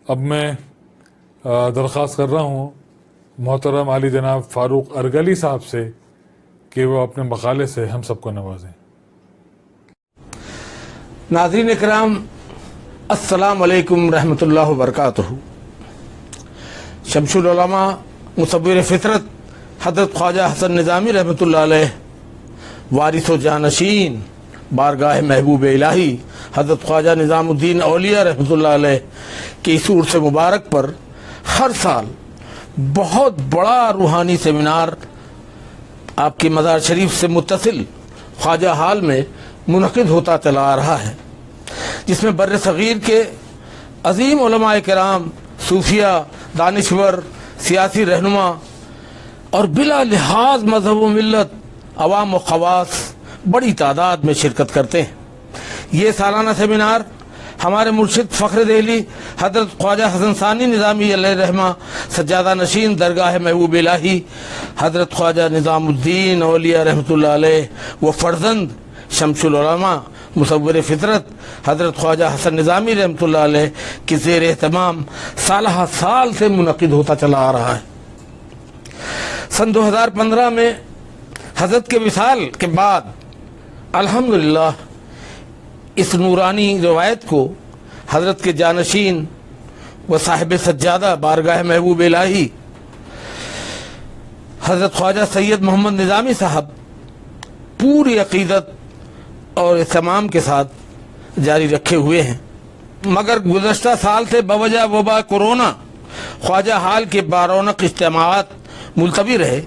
اب میں درخواست کر رہا ہوں محترم عالی جناب فاروق ارگلی صاحب سے کہ وہ اپنے مقالے سے ہم سب کو نوازیں۔ ناظرین اکرام، السلام علیکم رحمۃ اللہ وبرکاتہ۔ شمس العلماء مصور فطرت حضرت خواجہ حسن نظامی رحمۃ اللہ علیہ، وارث و جانشین بارگاہ محبوب الہی حضرت خواجہ نظام الدین اولیاء رحمۃ اللہ علیہ کی اس عرس مبارک پر ہر سال بہت بڑا روحانی سیمینار آپ کی مزار شریف سے متصل خواجہ ہال میں منعقد ہوتا چلا آ رہا ہے، جس میں بر صغیر کے عظیم علماء کرام، صوفیہ، دانشور، سیاسی رہنما اور بلا لحاظ مذہب و ملت، عوام و خواص بڑی تعداد میں شرکت کرتے ہیں۔ یہ سالانہ سیمینار ہمارے مرشد فخر دہلی حضرت خواجہ حسن ثانی نظامی علیہ رحمہ سجادہ نشین درگاہ محبوب الہی حضرت خواجہ نظام الدین اولیاء رحمۃ اللہ علیہ و فرزند شمس العلماء مصور فطرت حضرت خواجہ حسن نظامی رحمۃ اللہ علیہ کی زیر اہتمام سالہ سال سے منعقد ہوتا چلا آ رہا ہے۔ سن 2015 میں حضرت کے وصال کے بعد الحمدللہ اس نورانی روایت کو حضرت کے جانشین و صاحب سجادہ بارگاہ محبوب الہی حضرت خواجہ سید محمد نظامی صاحب پوری عقیدت اور اہتمام کے ساتھ جاری رکھے ہوئے ہیں، مگر گزشتہ سال سے بوجہ وبا کورونا خواجہ حال کے بارونق اجتماعات ملتوی رہے،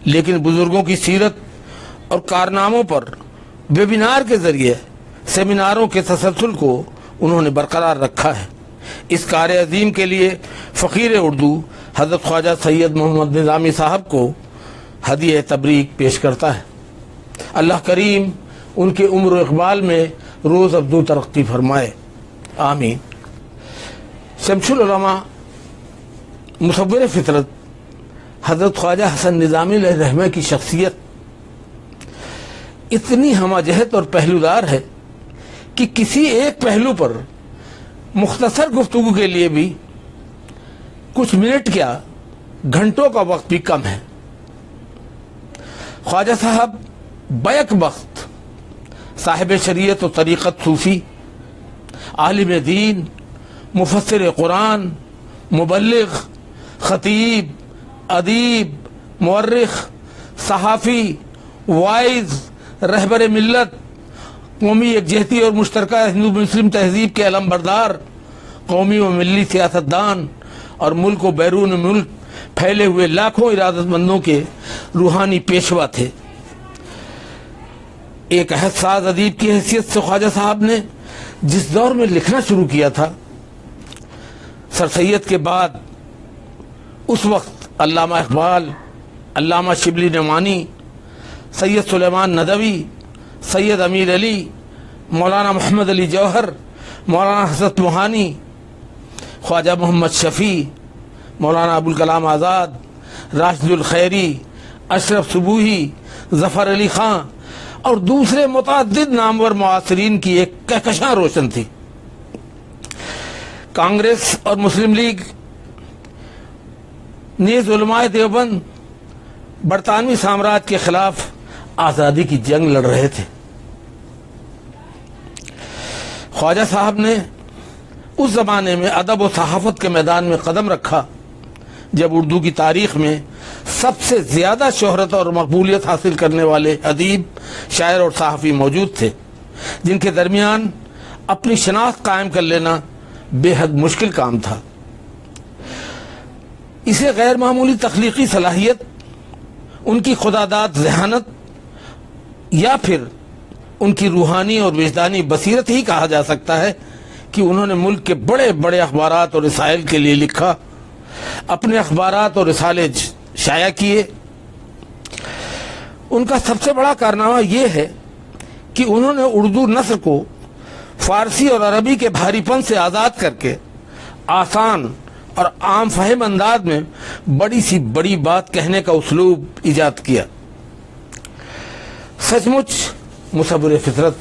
لیکن بزرگوں کی سیرت اور کارناموں پر ویبینار کے ذریعے سیمیناروں کے تسلسل کو انہوں نے برقرار رکھا ہے۔ اس کار عظیم کے لیے فقیر اردو حضرت خواجہ سید محمد نظامی صاحب کو ہدیہ تبریک پیش کرتا ہے۔ اللہ کریم ان کے عمر و اقبال میں روز افزوں ترقی فرمائے، آمین۔ شمس العلماء مصور فطرت حضرت خواجہ حسن نظامی علیہ رحمہ کی شخصیت اتنی ہمہ جہت اور پہلودار ہے کہ کسی ایک پہلو پر مختصر گفتگو کے لیے بھی کچھ منٹ کیا گھنٹوں کا وقت بھی کم ہے۔ خواجہ صاحب بیک وقت صاحب شریعت و طریقت صوفی، عالم دین، مفسر قرآن، مبلغ، خطیب، ادیب، مورخ، صحافی، وائز، رہبر ملت، قومی یکجہتی اور مشترکہ ہندو مسلم تہذیب کے علم بردار، قومی و ملی سیاستدان اور ملک و بیرون ملک پھیلے ہوئے لاکھوں ارادت مندوں کے روحانی پیشوا تھے۔ ایک عہد ساز ادیب کی حیثیت سے خواجہ صاحب نے جس دور میں لکھنا شروع کیا تھا، سر سید کے بعد اس وقت علامہ اقبال، علامہ شبلی نعمانی، سید سلیمان ندوی، سید امیر علی، مولانا محمد علی جوہر، مولانا حسرت موہانی، خواجہ محمد شفیع، مولانا ابوالکلام آزاد، راشد الخیری، اشرف صبوحی، ظفر علی خان اور دوسرے متعدد نامور معاصرین کی ایک کہکشاں روشن تھی۔ کانگریس اور مسلم لیگ نیز علماء دیوبند برطانوی سامراج کے خلاف آزادی کی جنگ لڑ رہے تھے۔ خواجہ صاحب نے اس زمانے میں ادب و صحافت کے میدان میں قدم رکھا جب اردو کی تاریخ میں سب سے زیادہ شہرت اور مقبولیت حاصل کرنے والے ادیب، شاعر اور صحافی موجود تھے، جن کے درمیان اپنی شناخت قائم کر لینا بے حد مشکل کام تھا۔ اسے غیر معمولی تخلیقی صلاحیت، ان کی خداداد ذہانت یا پھر ان کی روحانی اور وجدانی بصیرت ہی کہا جا سکتا ہے کہ انہوں نے ملک کے بڑے بڑے اخبارات اور رسائل کے لیے لکھا، اپنے اخبارات اور رسالے شائع کیے۔ ان کا سب سے بڑا کارنامہ یہ ہے کہ انہوں نے اردو نثر کو فارسی اور عربی کے بھاری پن سے آزاد کر کے آسان اور عام فہم انداز میں بڑی سی بڑی بات کہنے کا اسلوب ایجاد کیا۔ سچ مچ مصور فطرت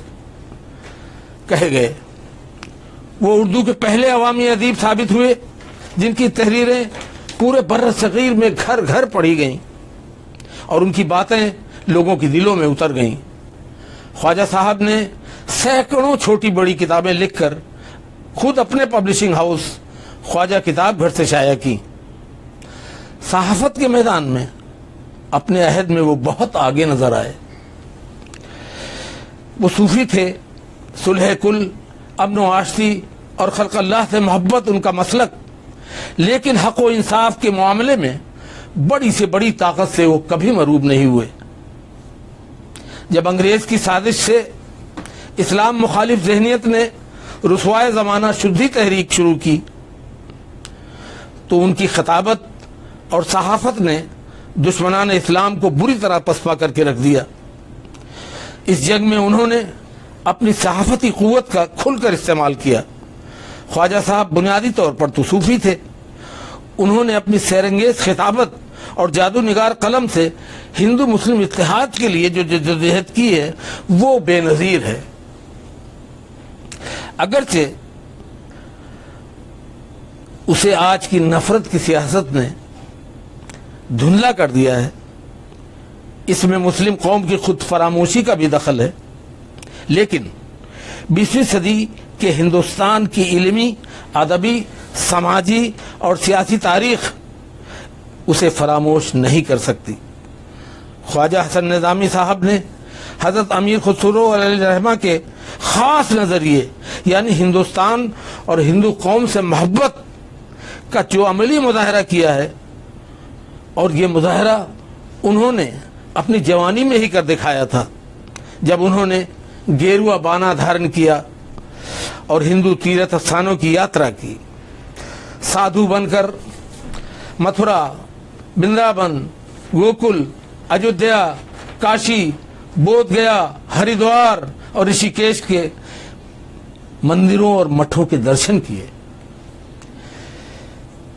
کہے گئے، وہ اردو کے پہلے عوامی ادیب ثابت ہوئے جن کی تحریریں پورے بر صغیر میں گھر گھر پڑھی گئیں اور ان کی باتیں لوگوں کے دلوں میں اتر گئیں۔ خواجہ صاحب نے سینکڑوں چھوٹی بڑی کتابیں لکھ کر خود اپنے پبلشنگ ہاؤس خواجہ کتاب گھر سے شائع کی۔ صحافت کے میدان میں اپنے عہد میں وہ بہت آگے نظر آئے۔ وہ صوفی تھے، صلح کل، امن و آشتی اور خلق اللہ سے محبت ان کا مسلک، لیکن حق و انصاف کے معاملے میں بڑی سے بڑی طاقت سے وہ کبھی مروب نہیں ہوئے۔ جب انگریز کی سازش سے اسلام مخالف ذہنیت نے رسوائے زمانہ شدھی تحریک شروع کی تو ان کی خطابت اور صحافت نے دشمنان اسلام کو بری طرح پسپا کر کے رکھ دیا۔ اس جنگ میں انہوں نے اپنی صحافتی قوت کا کھل کر استعمال کیا۔ خواجہ صاحب بنیادی طور پر تو صوفی تھے، انہوں نے اپنی سیرانگیز خطابت اور جادو نگار قلم سے ہندو مسلم اتحاد کے لیے جو جدوجہد کی ہے وہ بے نظیر ہے۔ اگرچہ اسے آج کی نفرت کی سیاست نے دھندلا کر دیا ہے، اس میں مسلم قوم کی خود فراموشی کا بھی دخل ہے، لیکن 20ویں صدی کے ہندوستان کی علمی، ادبی، سماجی اور سیاسی تاریخ اسے فراموش نہیں کر سکتی۔ خواجہ حسن نظامی صاحب نے حضرت امیر خسرو علیہ الرحمہ کے خاص نظریے یعنی ہندوستان اور ہندو قوم سے محبت کا جو عملی مظاہرہ کیا ہے، اور یہ مظاہرہ انہوں نے اپنی جوانی میں ہی کر دکھایا تھا جب انہوں نے گیروا بانا دھارن کیا اور ہندو تیرتھ استھانوں کی یاترا کی۔ سادھو بن کر متھرا، بندرابن، گوکل، ایودھیا، کاشی، بودھ گیا، ہریدوار اور رشی کیش کے مندروں اور مٹھوں کے درشن کیے۔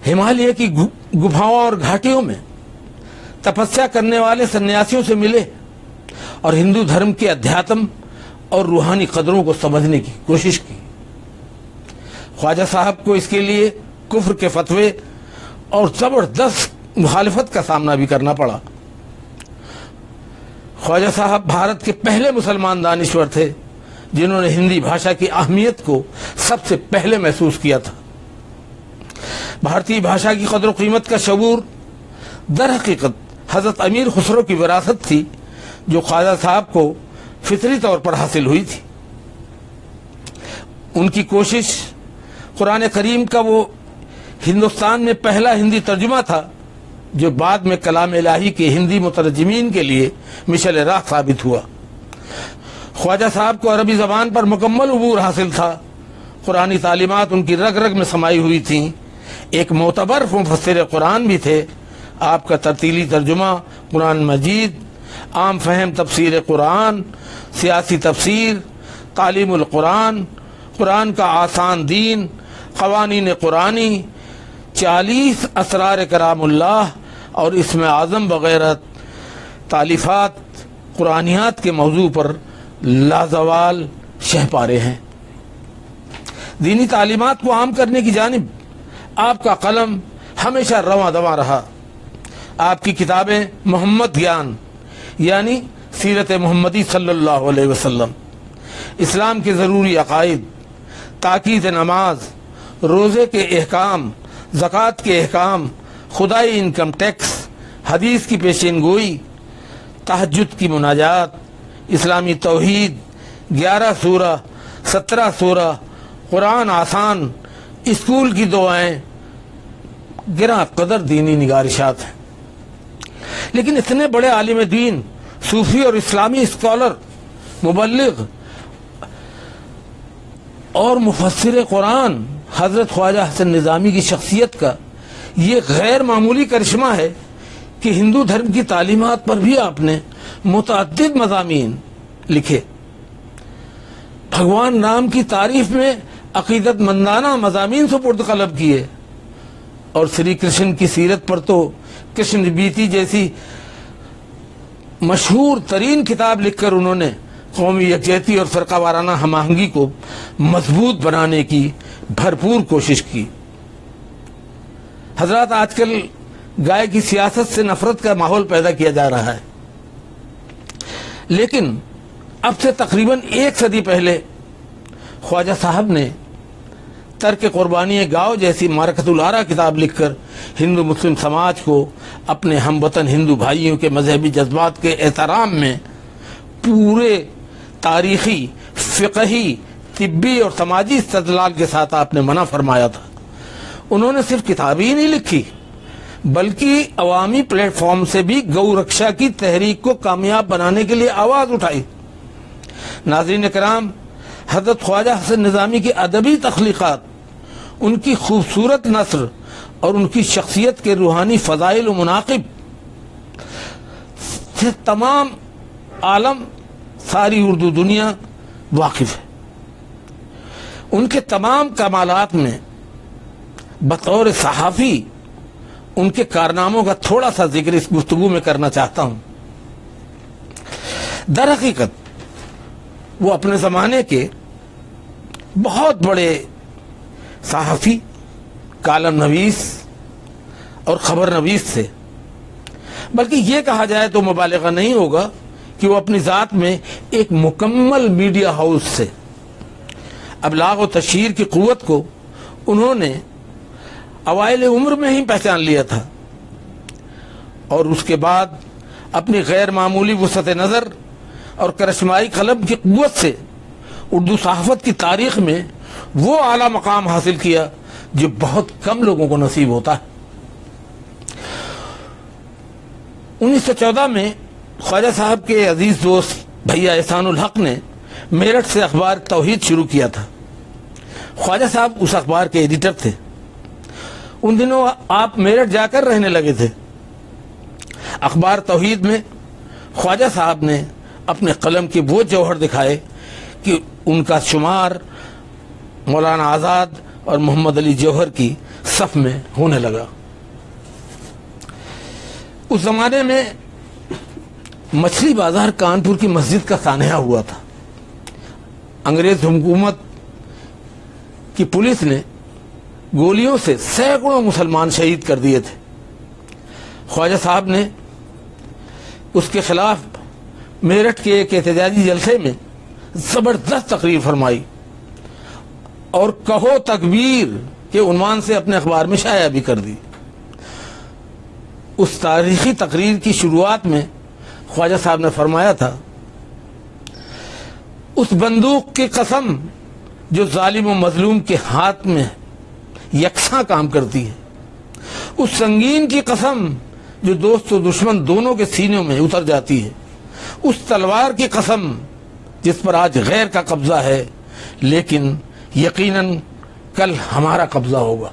ہمالیہ کی گپھاؤں اور گھاٹیوں میں تپسیا کرنے والے سنیاسیوں سے ملے اور ہندو دھرم کے ادھیاتم اور روحانی قدروں کو سمجھنے کی کوشش کی۔ خواجہ صاحب کو اس کے لیے کفر کے فتوے اور زبردست مخالفت کا سامنا بھی کرنا پڑا۔ خواجہ صاحب بھارت کے پہلے مسلمان دانشور تھے جنہوں نے ہندی بھاشا کی اہمیت کو سب سے پہلے محسوس کیا تھا۔ بھارتی بھاشا کی قدر و قیمت کا شعور در حقیقت حضرت امیر خسرو کی وراثت تھی جو خواجہ صاحب کو فطری طور پر حاصل ہوئی تھی۔ ان کی کوشش قرآن کریم کا وہ ہندوستان میں پہلا ہندی ترجمہ تھا جو بعد میں کلام الہی کے ہندی مترجمین کے لیے مشعل راہ ثابت ہوا۔ خواجہ صاحب کو عربی زبان پر مکمل عبور حاصل تھا، قرآنی تعلیمات ان کی رگ رگ میں سمائی ہوئی تھیں۔ ایک معتبر مفسر قرآن بھی تھے۔ آپ کا ترتیلی ترجمہ قرآن مجید، عام فہم تفسیر قرآن، سیاسی تفسیر، تعلیم القرآن، قرآن کا آسان دین، قوانین قرآنی، 40 اسرار کرام اللہ اور اسم اعظم وغیرہ تالیفات قرآنیات کے موضوع پر لازوال شہپارے ہیں۔ دینی تعلیمات کو عام کرنے کی جانب آپ کا قلم ہمیشہ رواں دواں رہا۔ آپ کی کتابیں محمد گیان یعنی سیرت محمدی صلی اللہ علیہ وسلم، اسلام کے ضروری عقائد، تاکید نماز، روزے کے احکام، زکوٰۃ کے احکام، خدائی انکم ٹیکس، حدیث کی پیشین گوئی، تہجد کی مناجات، اسلامی توحید، 11 سورہ، 17 سورہ، قرآن آسان، اسکول کی دعائیں، گراں قدر دینی نگارشات ہیں۔ لیکن اتنے بڑے عالم دین، صوفی اور اسلامی اسکالر، مبلغ اور مفسر قرآن حضرت خواجہ حسن نظامی کی شخصیت کا یہ غیر معمولی کرشمہ ہے کہ ہندو دھرم کی تعلیمات پر بھی آپ نے متعدد مضامین لکھے۔ بھگوان رام کی تعریف میں عقیدت مندانہ مضامین سپرد قلم کیے، اور سری کرشن کی سیرت پر تو کرشن بیتی جیسی مشہور ترین کتاب لکھ کر انہوں نے قومی یکجہتی اور فرقہ وارانہ ہم آہنگی کو مضبوط بنانے کی بھرپور کوشش کی۔ حضرات، آج کل گائے کی سیاست سے نفرت کا ماحول پیدا کیا جا رہا ہے، لیکن اب سے تقریباً 1 صدی پہلے خواجہ صاحب نے ترک قربانی گاؤں جیسی معرکۃ العرا کتاب لکھ کر ہندو مسلم سماج کو اپنے ہم وطن ہندو بھائیوں کے مذہبی جذبات کے احترام میں پورے تاریخی، فقہی، طبی اور سماجی استدلال کے ساتھ آپ نے منع فرمایا تھا۔ انہوں نے صرف کتاب ہی نہیں لکھی بلکہ عوامی پلیٹ فارم سے بھی گو رکشا کی تحریک کو کامیاب بنانے کے لیے آواز اٹھائی۔ ناظرین کرام، حضرت خواجہ حسن نظامی کی ادبی تخلیقات، ان کی خوبصورت نثر اور ان کی شخصیت کے روحانی فضائل و مناقب سے تمام عالم، ساری اردو دنیا واقف ہے۔ ان کے تمام کمالات میں بطور صحافی ان کے کارناموں کا تھوڑا سا ذکر اس گفتگو میں کرنا چاہتا ہوں۔ در حقیقت وہ اپنے زمانے کے بہت بڑے صحافی، کالم نویس اور خبر نویس تھے، بلکہ یہ کہا جائے تو مبالغہ نہیں ہوگا کہ وہ اپنی ذات میں ایک مکمل میڈیا ہاؤس سے ابلاغ و تشہیر کی قوت کو انہوں نے اوائل عمر میں ہی پہچان لیا تھا، اور اس کے بعد اپنی غیر معمولی وسعت نظر اور کرشمائی قلم کی قوت سے اردو صحافت کی تاریخ میں وہ اعلیٰ مقام حاصل کیا جو بہت کم لوگوں کو نصیب ہوتا ہے۔ 1914 میں خواجہ صاحب کے عزیز دوست بھیا احسان الحق نے میرٹھ سے اخبار توحید شروع کیا تھا۔ خواجہ صاحب اس اخبار کے ایڈیٹر تھے۔ ان دنوں آپ میرٹھ جا کر رہنے لگے تھے۔ اخبار توحید میں خواجہ صاحب نے اپنے قلم کے وہ جوہر دکھائے کہ ان کا شمار مولانا آزاد اور محمد علی جوہر کی صف میں ہونے لگا۔ اس زمانے میں مچھلی بازار کانپور کی مسجد کا سانحہ ہوا تھا۔ انگریز حکومت کی پولیس نے گولیوں سے سینکڑوں مسلمان شہید کر دیے تھے۔ خواجہ صاحب نے اس کے خلاف میرٹھ کے ایک احتجاجی جلسے میں زبردست تقریر فرمائی اور کہو تکبیر کے عنوان سے اپنے اخبار میں شائع بھی کر دی۔ اس تاریخی تقریر کی شروعات میں خواجہ صاحب نے فرمایا تھا، اس بندوق کی قسم جو ظالم و مظلوم کے ہاتھ میں یکساں کام کرتی ہے، اس سنگین کی قسم جو دوست و دشمن دونوں کے سینوں میں اتر جاتی ہے، اس تلوار کی قسم جس پر آج غیر کا قبضہ ہے لیکن یقیناً کل ہمارا قبضہ ہوگا۔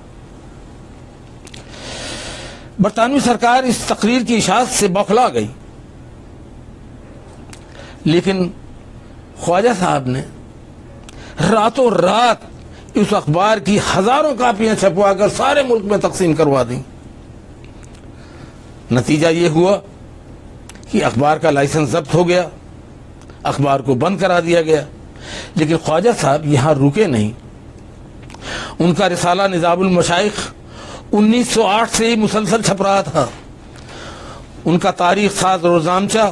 برطانوی سرکار اس تقریر کی اشاعت سے بوکھلا گئی، لیکن خواجہ صاحب نے راتوں رات اس اخبار کی ہزاروں کاپیاں چھپوا کر سارے ملک میں تقسیم کروا دیں۔ نتیجہ یہ ہوا کہ اخبار کا لائسنس ضبط ہو گیا، اخبار کو بند کرا دیا گیا، لیکن خواجہ صاحب یہاں رکے نہیں۔ ان کا رسالہ نظام المشائخ 1908 سے ہی مسلسل چھپ رہا تھا۔ ان کا تاریخ ساز روزنامچہ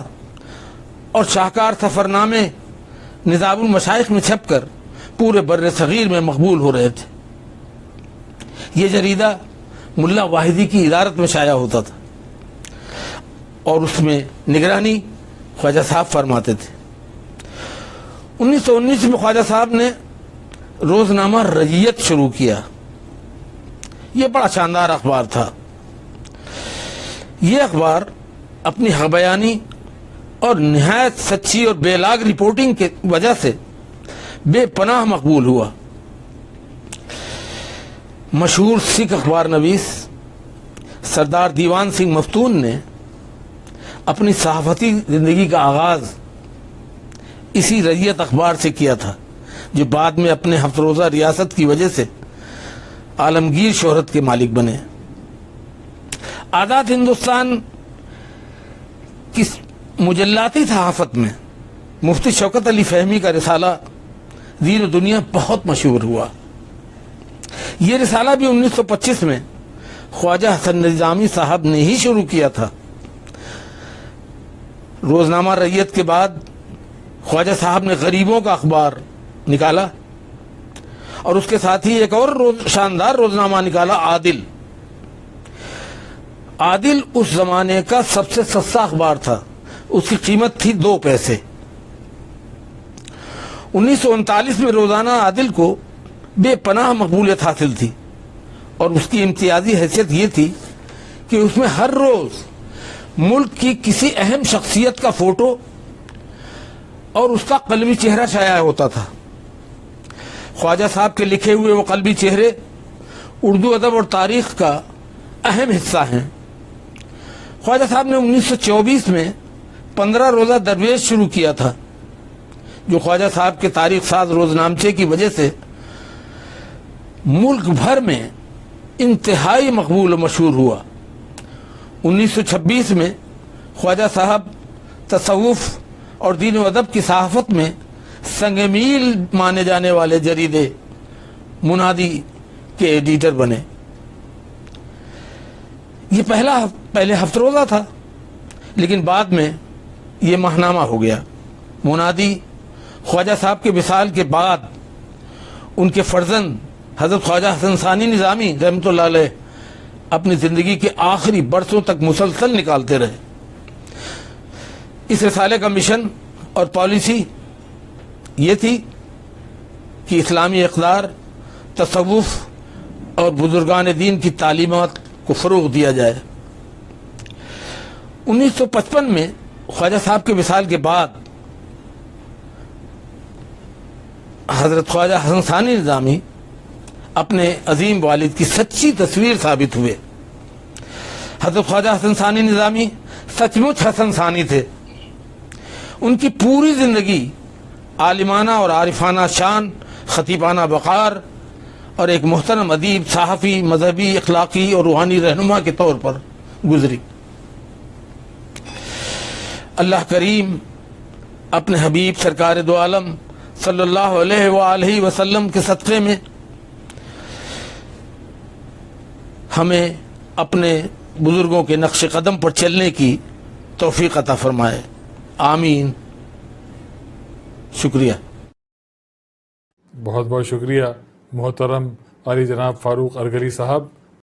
اور شاہکار سفرنامے نظام المشائخ میں چھپ کر پورے بر صغیر میں مقبول ہو رہے تھے۔ یہ جریدہ ملا واحدی کی ادارت میں شائع ہوتا تھا اور اس میں نگرانی خواجہ صاحب فرماتے تھے۔ 1919 میں خواجہ صاحب نے روزنامہ رجیت شروع کیا۔ یہ بڑا شاندار اخبار تھا۔ یہ اخبار اپنی حق بیانی اور نہایت سچی اور بے لاگ رپورٹنگ کی وجہ سے بے پناہ مقبول ہوا۔ مشہور سکھ اخبار نویس سردار دیوان سنگھ مفتون نے اپنی صحافتی زندگی کا آغاز اسی رجیت اخبار سے کیا تھا، جو بعد میں اپنے ہفت روزہ ریاست کی وجہ سے عالمگیر شہرت کے مالک بنے۔ آزاد ہندوستان کی مجلاتی صحافت میں مفتی شوکت علی فہمی کا رسالہ دین و دنیا بہت مشہور ہوا. یہ رسالہ بھی 1925 میں خواجہ حسن نظامی صاحب نے ہی شروع کیا تھا. روزنامہ ریت کے بعد خواجہ صاحب نے غریبوں کا اخبار نکالا اور اس کے ساتھ ہی ایک اور شاندار روزنامہ نکالا، عادل. عادل اس زمانے کا سب سے سستا اخبار تھا، اس کی قیمت تھی 2 پیسے. 1939 میں روزانہ عادل کو بے پناہ مقبولیت حاصل تھی اور اس کی امتیازی حیثیت یہ تھی کہ اس میں ہر روز ملک کی کسی اہم شخصیت کا فوٹو اور اس کا قلمی چہرہ شائع ہوتا تھا. خواجہ صاحب کے لکھے ہوئے وہ قلبی چہرے اردو ادب اور تاریخ کا اہم حصہ ہیں. خواجہ صاحب نے 1924 میں 15 روزہ درویش شروع کیا تھا، جو خواجہ صاحب کے تاریخ ساز روزنامچے کی وجہ سے ملک بھر میں انتہائی مقبول و مشہور ہوا. 1926 میں خواجہ صاحب تصوف اور دین و ادب کی صحافت میں سنگ میل مانے جانے والے جریدے منادی کے ایڈیٹر بنے. یہ پہلے ہفت روزہ تھا، لیکن بعد میں یہ ماہنامہ ہو گیا. منادی خواجہ صاحب کے وصال کے بعد ان کے فرزند حضرت خواجہ حسن ثانی نظامی رحمۃ اللہ علیہ اپنی زندگی کے آخری برسوں تک مسلسل نکالتے رہے. اس رسالے کا مشن اور پالیسی یہ تھی کہ اسلامی اقدار، تصوف اور بزرگان دین کی تعلیمات کو فروغ دیا جائے. 1955 میں خواجہ صاحب کے وصال کے بعد حضرت خواجہ حسن ثانی نظامی اپنے عظیم والد کی سچی تصویر ثابت ہوئے. حضرت خواجہ حسن ثانی نظامی سچ مچ حسن ثانی تھے. ان کی پوری زندگی عالمانہ اور عارفانہ شان، خطیبانہ وقار اور ایک محترم ادیب، صحافی، مذہبی، اخلاقی اور روحانی رہنما کے طور پر گزری. اللہ کریم اپنے حبیب سرکار دو عالم صلی اللہ علیہ وآلہ وسلم کے صدقے میں ہمیں اپنے بزرگوں کے نقش قدم پر چلنے کی توفیق عطا فرمائے. آمین. شکریہ. بہت بہت شکریہ محترم علی جناب فاروق ارگلی صاحب.